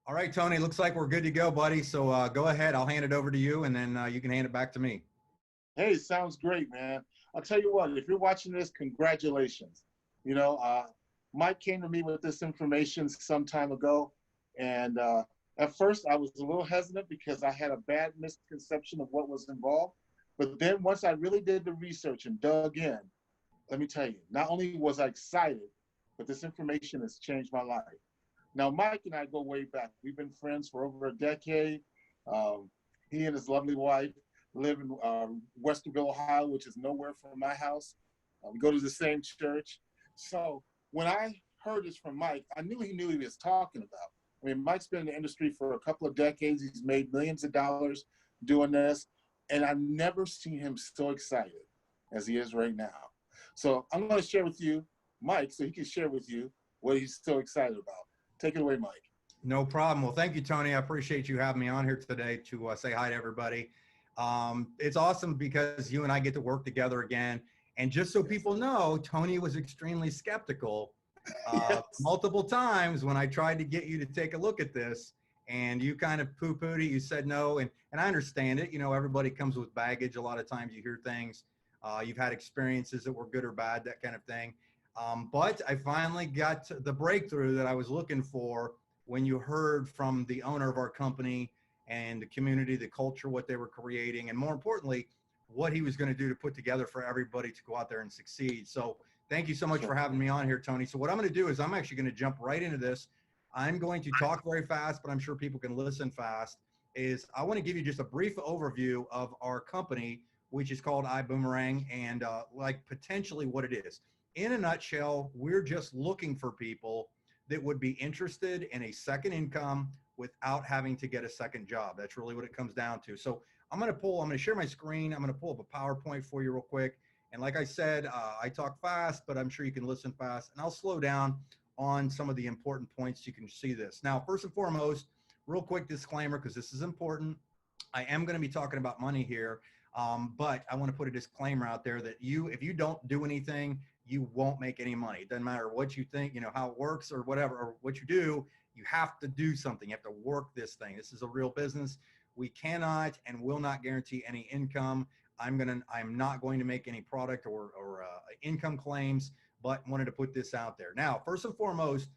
All right, Tony, looks like we're good to go, buddy. So go ahead. I'll hand it over to you, and then you can hand it back to me. Hey, sounds great, man. I'll tell you what, if you're watching this, congratulations. You know, Mike came to me with this information some time ago. And at first, I was a little hesitant because I had a bad misconception of what was involved. But then once I really did the research and dug in, let me tell you, not only was I excited, but this information has changed my life. Now, Mike and I go way back. We've been friends for over a decade. Um, he and his lovely wife live in Westerville, Ohio, which is nowhere from my house. We go to the same church. So when I heard this from Mike, I knew he knew what he was talking about. I mean, Mike's been in the industry for a couple of decades. He's made millions of dollars doing this. And I've never seen him so excited as he is right now. So I'm going to share with you, Mike, so he can share with you what he's so excited about. Take it away, Mike. No problem. Well, thank you, Tony. I appreciate you having me on here today to say hi to everybody. It's awesome because you and I get to work together again. And just so people know, Tony was extremely skeptical Yes. multiple times when I tried to get you to take a look at this. And you kind of poo-pooed it. You said no. And I understand it. You know, everybody comes with baggage. A lot of times you hear things. You've had experiences that were good or bad, that kind of thing. But I finally got the breakthrough that I was looking for when you heard from the owner of our company and the community, the culture, what they were creating, and more importantly, what he was going to do to put together for everybody to go out there and succeed. So thank you so much for Sure. having me on here, Tony. So what I'm going to do is I'm actually going to jump right into this. I'm going to talk very fast, but I'm sure people can listen fast. Is I want to give you just a brief overview of our company, which is called iBoomerang, and like potentially what it is. In a nutshell, we're just looking for people that would be interested in a second income without having to get a second job. That's really what it comes down to. So I'm going to share my screen. I'm going to pull up a PowerPoint for you real quick. And like I said, I talk fast, but I'm sure you can listen fast, and I'll slow down on some of the important points. You can see this. Now, first and foremost, real quick disclaimer, because this is important. I am going to be talking about money here, but I want to put a disclaimer out there that if you don't do anything, you won't make any money. It doesn't matter what you think, you know, how it works or whatever, or what you do, you have to do something. You have to work this thing. This is a real business. We cannot and will not guarantee any income. I'm not going to make any product or income claims, but wanted to put this out there. Now, first and foremost,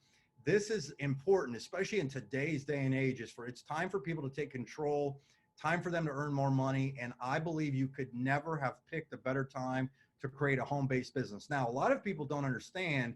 this is important, especially in today's day and age. It's time for people to take control, time for them to earn more money. And I believe you could never have picked a better time to create a home-based business. Now, a lot of people don't understand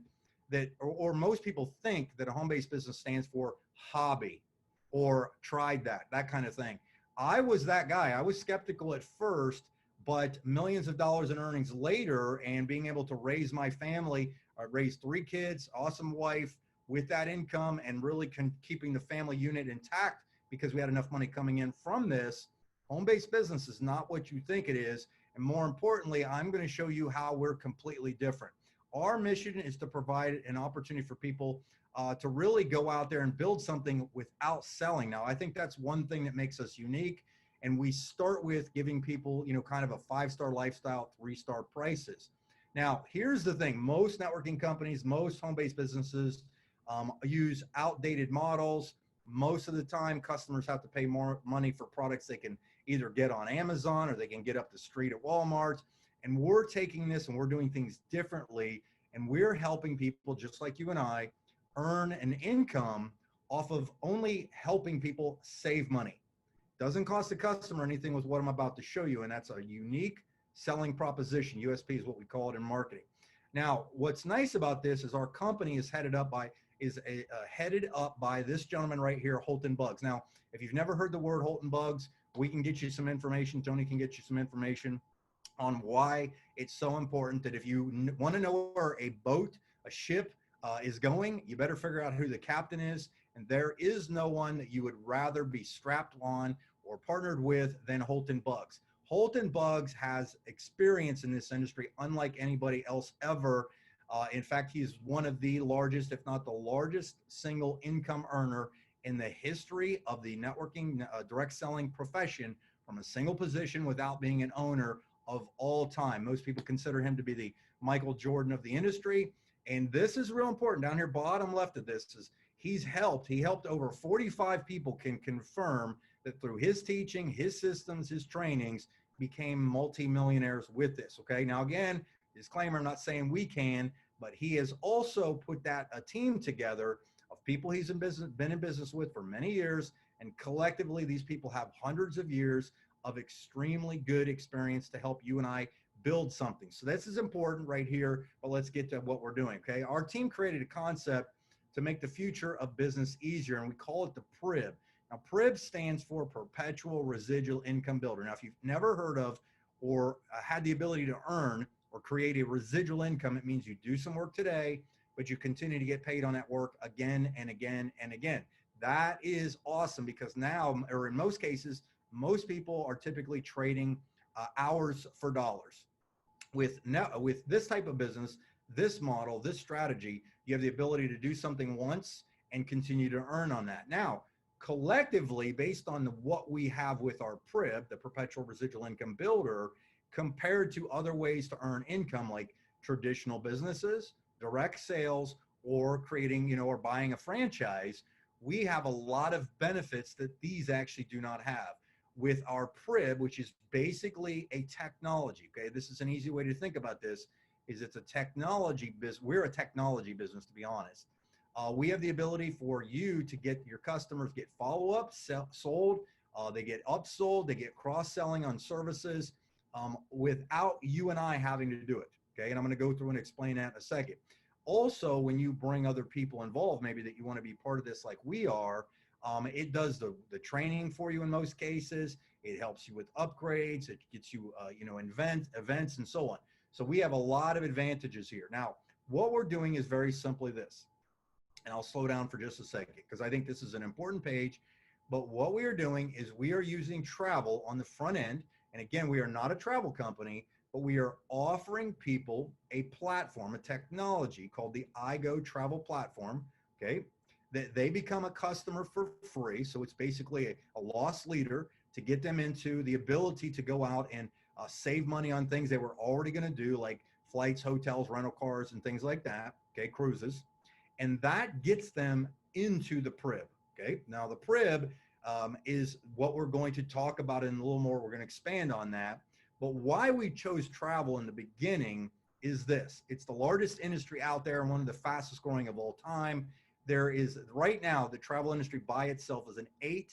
that, or most people think that a home-based business stands for hobby or tried that kind of thing. I was that guy. I was skeptical at first, but millions of dollars in earnings later and being able to raise my family, raise 3 kids, awesome wife with that income, and really keeping the family unit intact because we had enough money coming in from this. Home-based business is not what you think it is. And more importantly, I'm going to show you how we're completely different. Our mission is to provide an opportunity for people to really go out there and build something without selling. Now, I think that's one thing that makes us unique. And we start with giving people, you know, kind of a 5-star lifestyle, 3-star prices. Now, here's the thing. Most networking companies, most home-based businesses use outdated models. Most of the time, customers have to pay more money for products they can either get on Amazon or they can get up the street at Walmart. And we're taking this and we're doing things differently. And we're helping people just like you and I earn an income off of only helping people save money. Doesn't cost the customer anything with what I'm about to show you. And that's a unique selling proposition. USP is what we call it in marketing. Now, what's nice about this is our company is headed up by this gentleman right here, Holton Bugs. Now, if you've never heard the word Holton Bugs, we can get you some information. Tony can get you some information on why it's so important that if you want to know where a boat, a ship is going, you better figure out who the captain is. And there is no one that you would rather be strapped on or partnered with than Holton Bugs. Holton Bugs has experience in this industry unlike anybody else ever. In fact, he is one of the largest, if not the largest, single income earner in the history of the networking direct selling profession from a single position without being an owner of all time. Most people consider him to be the Michael Jordan of the industry. And this is real important. Down here, bottom left of this is he helped over 45 people can confirm that through his teaching, his systems, his trainings, became multimillionaires with this. Okay. Now, again, disclaimer, I'm not saying we can, but he has also put that a team together of people he's been in business with for many years. And collectively, these people have hundreds of years of extremely good experience to help you and I build something. So this is important right here, but let's get to what we're doing. Okay. Our team created a concept to make the future of business easier, and we call it the PRIB. Now, PRIB stands for Perpetual Residual Income Builder. Now, if you've never heard of or had the ability to earn or create a residual income, it means you do some work today, but you continue to get paid on that work again and again and again. That is awesome, because now, or in most cases, most people are typically trading hours for dollars. With this type of business, this model, this strategy, you have the ability to do something once and continue to earn on that. Now, collectively, based on what we have with our PRIB, the Perpetual Residual Income Builder, compared to other ways to earn income like traditional businesses, direct sales, or creating, or buying a franchise, we have a lot of benefits that these actually do not have. With our PRIB, which is basically a technology, okay? This is an easy way to think about this, is it's a technology business. We're a technology business, to be honest. We have the ability for you to get your customers get follow-up, sold, they get upsold, they get cross-selling on services without you and I having to do it, okay? And I'm gonna go through and explain that in a second. Also, when you bring other people involved, maybe that you wanna be part of this like we are, it does the training for you in most cases. It helps you with upgrades. It gets you, events and so on. So we have a lot of advantages here. Now, what we're doing is very simply this, and I'll slow down for just a second because I think this is an important page. But what we are doing is we are using travel on the front end. And again, we are not a travel company, but we are offering people a platform, a technology called the iGo Travel Platform, okay? They become a customer for free. So it's basically a loss leader to get them into the ability to go out and save money on things they were already going to do, like flights, hotels, rental cars, and things like that, okay, cruises. And that gets them into the PRIB, okay? Now, the PRIB is what we're going to talk about in a little more. We're going to expand on that. But why we chose travel in the beginning is this. It's the largest industry out there and one of the fastest growing of all time. There is, right now, the travel industry by itself is an $8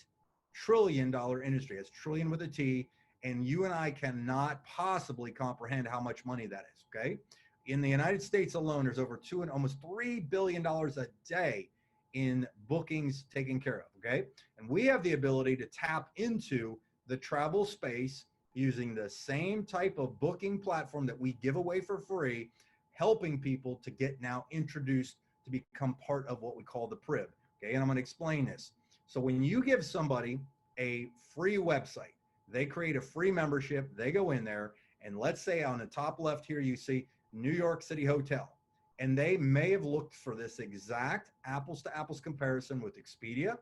trillion industry. It's trillion with a T, and you and I cannot possibly comprehend how much money that is, okay? In the United States alone, there's over almost $3 billion a day in bookings taken care of, okay? And we have the ability to tap into the travel space using the same type of booking platform that we give away for free, helping people to get now introduced to become part of what we call the PRIB, okay? And I'm gonna explain this. So when you give somebody a free website, they create a free membership, they go in there, and let's say on the top left here, you see New York City Hotel, and they may have looked for this exact apples to apples comparison with Expedia,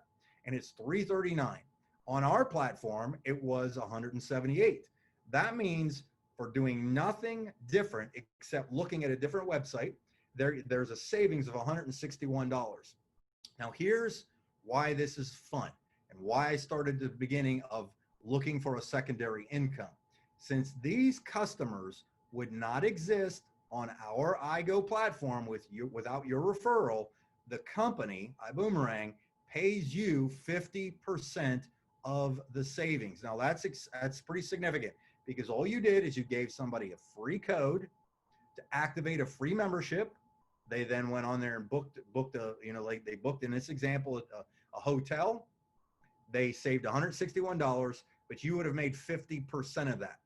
and it's $339. On our platform, it was $178. That means for doing nothing different except looking at a different website, there's a savings of $161. Now, here's why this is fun and why I started the beginning of looking for a secondary income. Since these customers would not exist on our iGo platform without your referral, the company, iBoomerang, pays you 50% of the savings. Now, that's pretty significant because all you did is you gave somebody a free code to activate a free membership. They then went on there and booked like they booked in this example a hotel. They saved $161, but you would have made 50% of that.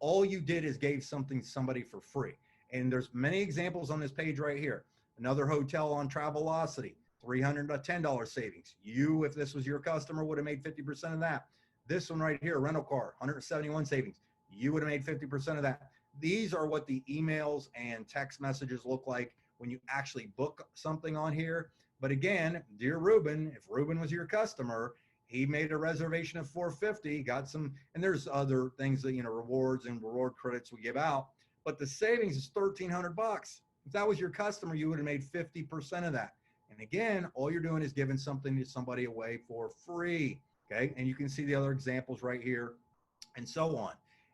All you did is gave somebody for free. And there's many examples on this page right here. Another hotel on Travelocity, $310 savings. You, if this was your customer, would have made 50% of that. This one right here, rental car, 171 savings. You would have made 50% of that. These are what the emails and text messages look like when you actually book something on here. But again, dear Ruben, if Ruben was your customer, he made a reservation of $450, got some, and there's other things that, rewards and reward credits we give out, but the savings is $1,300. If that was your customer, you would have made 50% of that. And again, all you're doing is giving something to somebody away for free. Okay. And you can see the other examples right here and so on.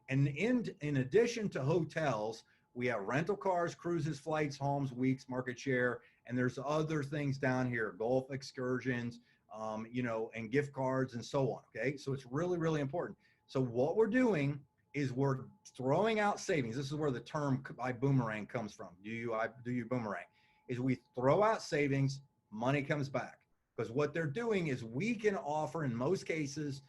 And in addition to hotels, we have rental cars, cruises, flights, homes, weeks, market share, and there's other things down here, golf excursions, and gift cards and so on. Okay. So it's really, really important. So what we're doing is we're throwing out savings. This is where the term "I boomerang" comes from. Do you boomerang? Is we throw out savings, money comes back. Because what they're doing is we can offer, in most cases,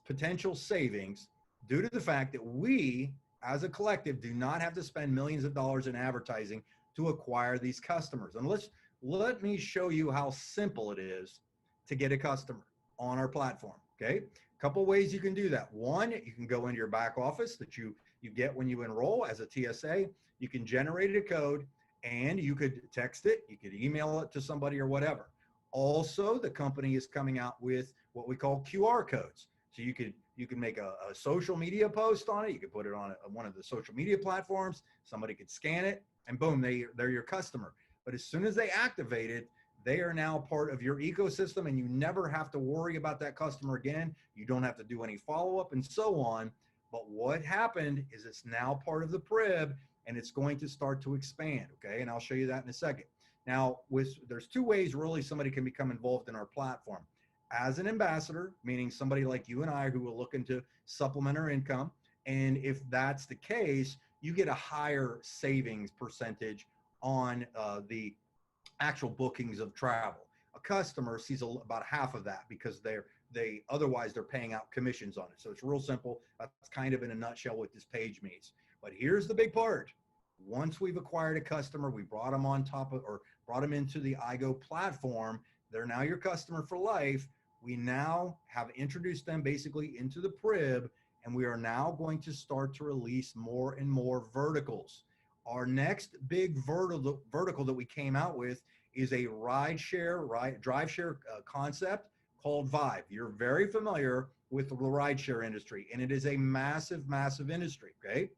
potential savings due to the fact that we, as a collective, do not have to spend millions of dollars in advertising to acquire these customers. And let me show you how simple it is to get a customer on our platform. Okay, a couple ways you can do that. One, you can go into your back office that you get when you enroll as a TSA. You can generate a code and you could text it, you could email it to somebody or whatever. Also, the company is coming out with what we call QR codes. So you can make a social media post on it. You could put it on one of the social media platforms. Somebody could scan it, and boom, they're your customer. But as soon as they activate it, they are now part of your ecosystem, and you never have to worry about that customer again. You don't have to do any follow-up and so on. But what happened is it's now part of the PRIB, and it's going to start to expand. Okay, and I'll show you that in a second. Now, there's two ways really somebody can become involved in our platform. As an ambassador, meaning somebody like you and I who are looking to supplement our income. And if that's the case, you get a higher savings percentage on the actual bookings of travel. A customer sees about half of that because otherwise they're paying out commissions on it. So it's real simple. That's kind of in a nutshell what this page means. But here's the big part. Once we've acquired a customer, we brought them on top of, or brought them into the iGo platform, they're now your customer for life. We now have introduced them basically into the PRIB, and we are now going to start to release more and more verticals. Our next big vertical that we came out with is a drive share concept called Vibe. You're very familiar with the ride share industry, and it is a massive, massive industry, okay?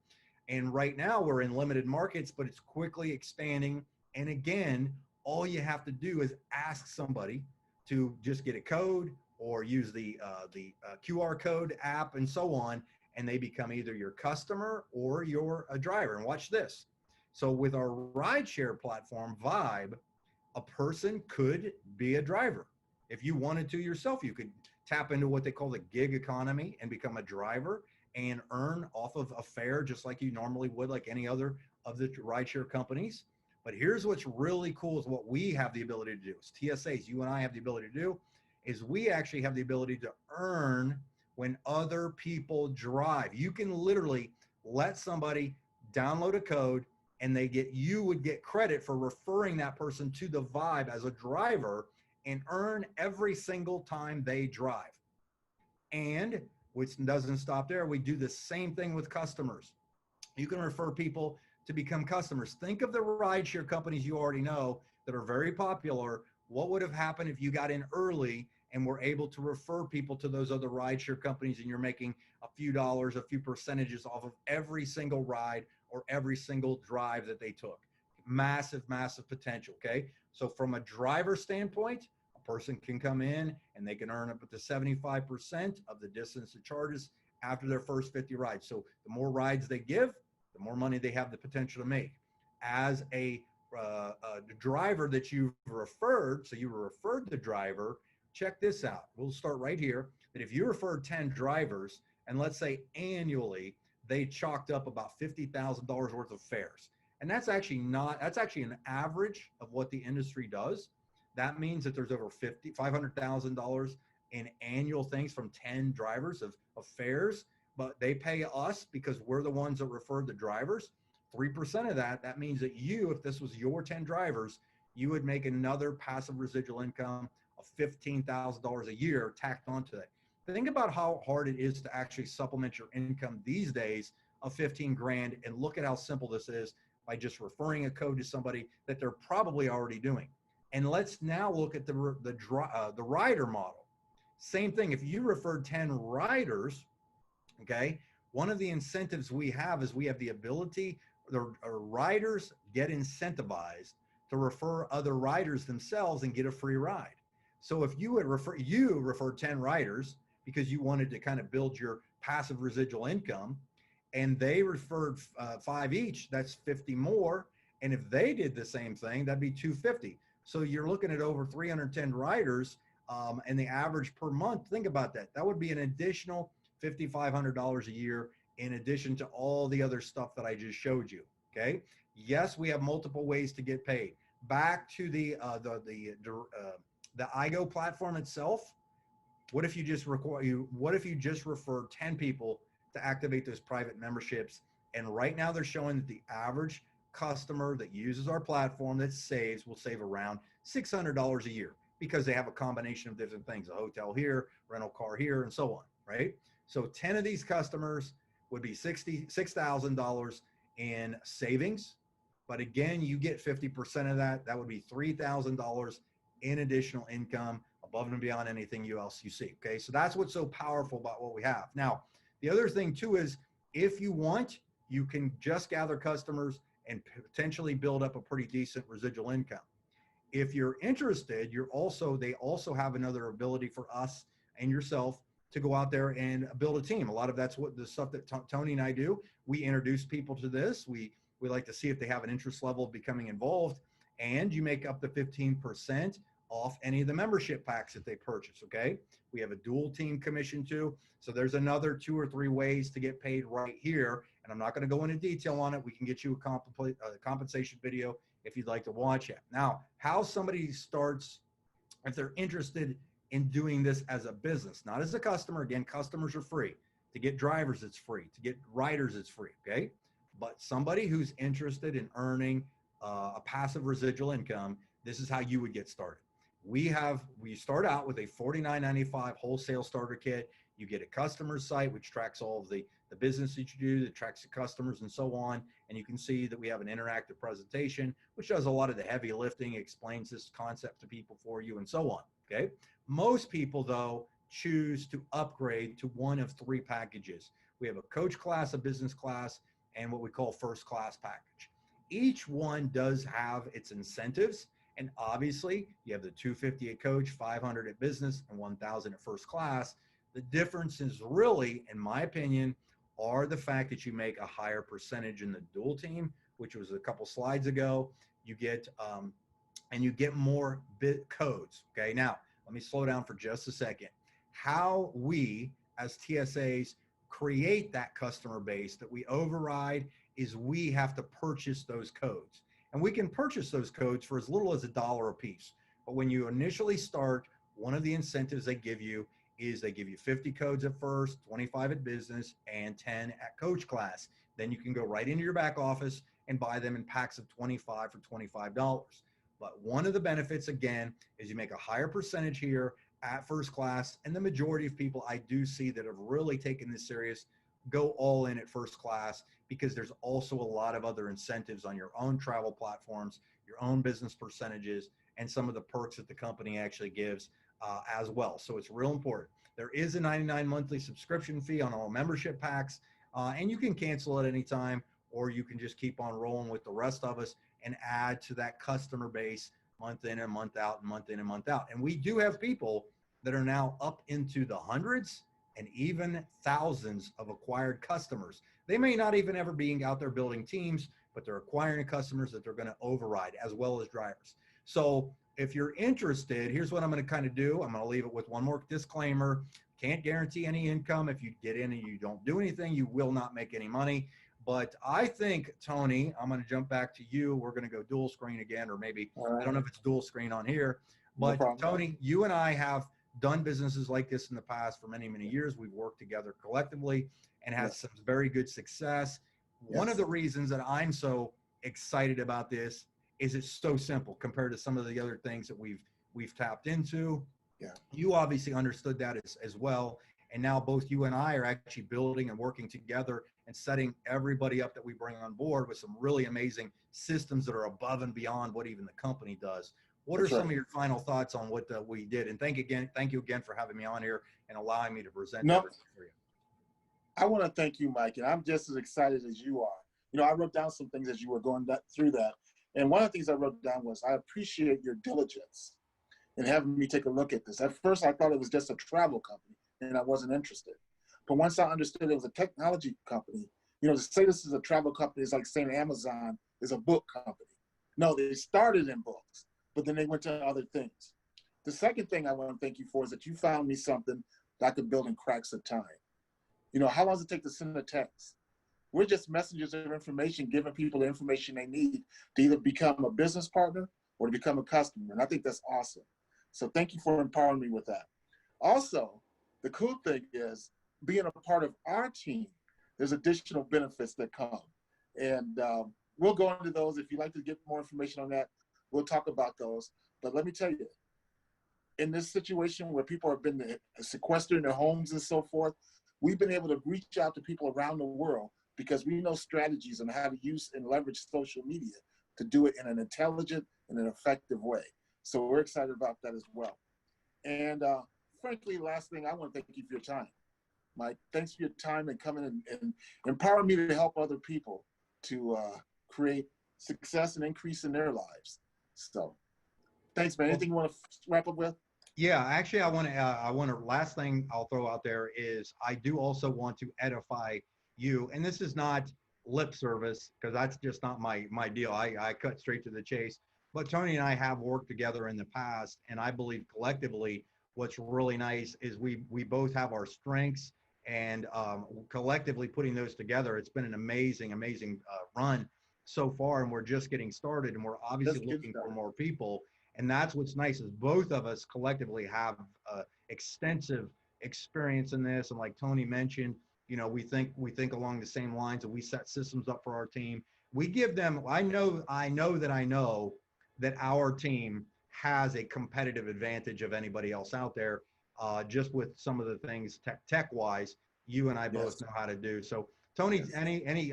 And right now we're in limited markets, but it's quickly expanding. And again, all you have to do is ask somebody to just get a code or use the QR code app and so on, and they become either your customer or a driver. And watch this. So with our rideshare platform, Vibe, a person could be a driver. If you wanted to yourself, you could tap into what they call the gig economy and become a driver and earn off of a fare just like you normally would, like any other of the rideshare companies. But here's what's really cool is what we have the ability to do. As TSAs, you and I have the ability to do, is we actually have the ability to earn when other people drive. You can literally let somebody download a code and you would get credit for referring that person to the Vibe as a driver and earn every single time they drive. And which doesn't stop there, we do the same thing with customers. You can refer people to become customers. Think of the rideshare companies you already know that are very popular. What would have happened if you got in early and were able to refer people to those other rideshare companies, and you're making a few dollars, a few percentages off of every single ride or every single drive that they took? Massive, massive potential, okay? So from a driver standpoint, a person can come in and they can earn up to 75% of the distance it charges after their first 50 rides. So the more rides they give, the more money they have the potential to make. As a driver that you've referred, so you referred the driver, check this out. We'll start right here. That if you referred 10 drivers, and let's say annually they chalked up about $50,000 worth of fares, and that's actually an average of what the industry does. That means that there's over $500,000 in annual things from 10 drivers of fares, but they pay us because we're the ones that referred the drivers. 3% of that means that if this was your 10 drivers, you would make another passive residual income of $15,000 a year tacked onto that. Think about how hard it is to actually supplement your income these days of 15 grand, and look at how simple this is by just referring a code to somebody that they're probably already doing. And let's now look at the rider model. Same thing. If you referred 10 riders, okay, one of the incentives we have is we have the ability, the riders get incentivized to refer other riders themselves and get a free ride. So if you would refer 10 riders because you wanted to kind of build your passive residual income, and they referred 5 each, that's 50 more. And if they did the same thing, that'd be 250. So you're looking at over 310 riders, and the average per month. Think about that. That would be an additional $5,500 a year in addition to all the other stuff that I just showed you. Okay. Yes, we have multiple ways to get paid. Back to the IGO platform itself. What if you just refer 10 people to activate those private memberships? And right now they're showing that the average customer that uses our platform that will save around $600 a year because they have a combination of different things, a hotel here, rental car here, and so on, right? So 10 of these customers would be $6,000 in savings. But again, you get 50% of that. That would be $3,000 in additional income above and beyond anything else you see. Okay, so that's what's so powerful about what we have. Now, the other thing too is if you want, you can just gather customers and potentially build up a pretty decent residual income. If you're interested, they also have another ability for us and yourself to go out there and build a team. A lot of that's what the stuff that Tony and I do. We introduce people to this. We like to see if they have an interest level of becoming involved, and you make up to 15% off any of the membership packs that they purchase. Okay. We have a dual team commission too. So there's another 2 or 3 ways to get paid right here. And I'm not going to go into detail on it. We can get you a compensation video if you'd like to watch it. Now, how somebody starts, if they're interested in doing this as a business, not as a customer. Again, customers are free. To get drivers, it's free. To get riders, it's free. Okay. But somebody who's interested in earning a passive residual income, this is how you would get started. We start out with a $49.95 wholesale starter kit. You get a customer site, which tracks all of the business that you do, that tracks the customers and so on. And you can see that we have an interactive presentation, which does a lot of the heavy lifting, explains this concept to people for you and so on. Okay. Most people though choose to upgrade to one of 3 packages. We have a coach class, a business class, and what we call first class package. Each one does have its incentives. And obviously you have the $250 at coach, $500 at business, and $1,000 at first class. The difference is really, in my opinion, are the fact that you make a higher percentage in the dual team, which was a couple slides ago. You get, and you get more bit codes. Okay. Now let me slow down for just a second. How we as TSAs create that customer base that we override is we have to purchase those codes. And we can purchase those codes for as little as $1 a piece. But when you initially start, one of the incentives they give you is they give you 50 codes at first, 25 at business, and 10 at coach class. Then you can go right into your back office and buy them in packs of 25 for $25. But one of the benefits, again, is you make a higher percentage here at first class. And the majority of people I do see that have really taken this serious go all in at first class, because there's also a lot of other incentives on your own travel platforms, your own business percentages, and some of the perks that the company actually gives as well. So it's real important. There is a $99 monthly subscription fee on all membership packs, and you can cancel at any time, or you can just keep on rolling with the rest of us and add to that customer base month in and month out, and month in and month out. And we do have people that are now up into the hundreds and even thousands of acquired customers. They may not even ever be out there building teams, but they're acquiring customers that they're going to override, as well as drivers. So if you're interested, here's what I'm going to kind of do. I'm going to leave it with one more disclaimer. Can't guarantee any income. If you get in and you don't do anything, you will not make any money. But I think, Tony, I'm going to jump back to you. We're going to go dual screen again, or maybe, I don't know if it's dual screen on here. But no, Tony, you and I have done businesses like this in the past for many, many years. We've worked together collectively and had some very good success. One of the reasons that I'm so excited about this is it's so simple compared to some of the other things that we've tapped into. Yeah. You obviously understood that as well. And now both you and I are actually building and working together and setting everybody up that we bring on board with some really amazing systems that are above and beyond what even the company does. What are some of your final thoughts on what we did? And thank you again for having me on here and allowing me to present everything for you. I want to thank you, Mike, and I'm just as excited as you are. You know, I wrote down some things as you were going through that. And one of the things I wrote down was, I appreciate your diligence in having me take a look at this. At first, I thought it was just a travel company and I wasn't interested. But once I understood it was a technology company, you know, to say this is a travel company is like saying Amazon is a book company. No, they started in books, but then they went to other things. The second thing I want to thank you for is that you found me something that I could build in cracks of time. You know, how long does it take to send a text? We're just messengers of information, giving people the information they need to either become a business partner or to become a customer. And I think that's awesome. So thank you for empowering me with that. Also, the cool thing is being a part of our team, there's additional benefits that come. And we'll go into those. If you'd like to get more information on that, we'll talk about those. But let me tell you, in this situation where people have been sequestered in their homes and so forth, we've been able to reach out to people around the world because we know strategies on how to use and leverage social media to do it in an intelligent and an effective way. So we're excited about that as well. And frankly, last thing, I want to thank you for your time. Mike, thanks for your time and coming and empowering me to help other people to create success and increase in their lives. So thanks, man. Anything you want to wrap up with? Yeah, actually, last thing I'll throw out there is I do also want to edify you. And this is not lip service because that's just not my deal. I cut straight to the chase. But Tony and I have worked together in the past, and I believe collectively what's really nice is we both have our strengths, and collectively putting those together, it's been an amazing run so far, and we're just getting started, and we're obviously looking for more people. And that's what's nice is both of us collectively have extensive experience in this. And like Tony mentioned, you know, we think along the same lines, and we set systems up for our team. We give them, I know that our team has a competitive advantage of anybody else out there, just with some of the things tech wise, you and I both know how to do. So Tony,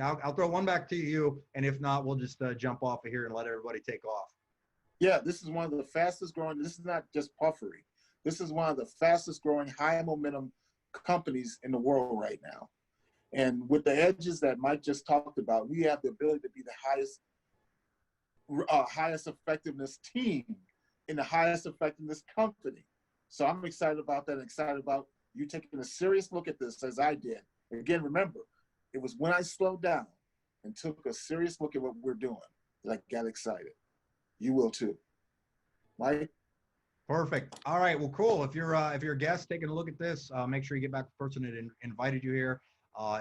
I'll throw one back to you. And if not, we'll just jump off of here and let everybody take off. Yeah, this is one of the fastest growing. This is not just puffery. This is one of the fastest growing, high momentum companies in the world right now. And with the edges that Mike just talked about, we have the ability to be the highest effectiveness team in the highest effectiveness company. So I'm excited about that. Excited about you taking a serious look at this as I did. Again, remember, it was when I slowed down and took a serious look at what we're doing that I got excited. You will too, Mike. Perfect. All right. Well, cool. If you're a guest taking a look at this, make sure you get back to the person that invited you here.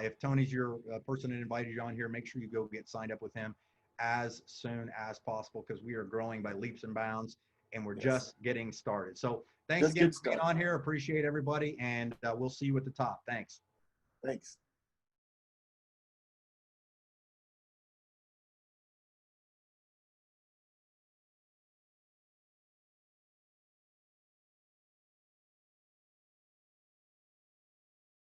If Tony's your person that invited you on here, make sure you go get signed up with him as soon as possible because we are growing by leaps and bounds, and we're just getting started. So thanks again for being on here. Appreciate everybody, and we'll see you at the top. Thanks. Thanks.